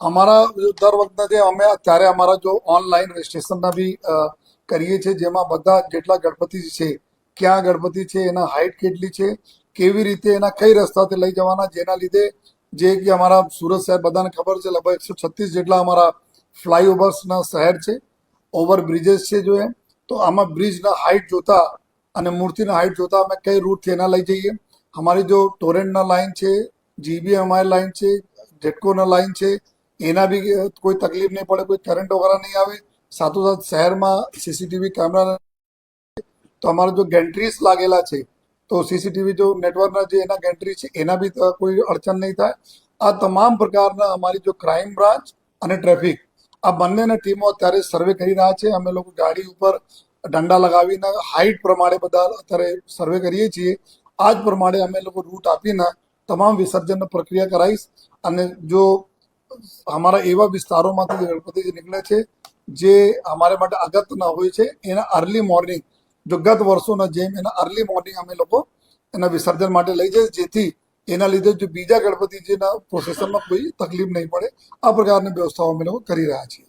અમારા દર વખતે જે અમે અત્યારે અમારા જો ઓનલાઈન રજિસ્ટ્રેશનના બી કરીએ છીએ, જેમાં બધા જેટલા ગણપતિ છે, ક્યાં ગણપતિ છે, એના હાઇટ કેટલી છે, કેવી રીતે એના કઈ રસ્તાથી લઈ જવાના, જેના લીધે જે કે અમારા સુરત શહેર બધાને ખબર છે, લગભગ 136 જેટલા અમારા ફ્લાયઓવર્સના શહેર છે, ઓવર બ્રિजेस છે જો એમ. તો આમાં બ્રિજના હાઇટ જોતા અને મૂર્તિના હાઇટ જોતા અમે કઈ રૂટથી એના લઈ જઈએ. અમારી જો ટોરેન્ટના લાઈન છે, જીબીએમઆઈ લાઈન છે, જેટકોના લાઈન છે, એના બી કોઈ તકલીફ નહીં પડે, કોઈ કરંટ વગેરે નહીં આવે. સાથોસાથ શહેરમાં સીસીટીવી કેમેરા, તો અમારા જો ગેન્ટ્રીઝ લાગેલા છે, તો સીસીટીવી જો નેટવર્કના જે એના ગેન્ટ્રી છે એના બી કોઈ અડચણ નહીં થાય. આ તમામ પ્રકારના અમારી જો ક્રાઇમ બ્રાન્ચ અને ટ્રાફિક, આ બંનેના ટીમો અત્યારે સર્વે કરી રહ્યા છે. અમે લોકો ગાડી ઉપર ડંડા લગાવીને હાઇટ પ્રમાણે બધા અત્યારે સર્વે કરીએ છીએ. આ જ પ્રમાણે અમે લોકો રૂટ આપીને તમામ વિસર્જનની પ્રક્રિયા કરાવીશ. અને જો અમારા એવા વિસ્તારોમાંથી ગણપતિ નીકળે છે જે અમારા માટે અગત્યના હોય છે, એના અર્લી મોર્નિંગ, જો ગત વર્ષોના જેમ એના અર્લી મોર્નિંગ અમે લોકો એના વિસર્જન માટે લઈ જઈએ, જેથી એના લીધે જો બીજા ગણપતિજીના પ્રોસેસનમાં કોઈ તકલીફ નહીં પડે. આ પ્રકારની વ્યવસ્થાઓ અમે લોકો કરી રહ્યા છીએ.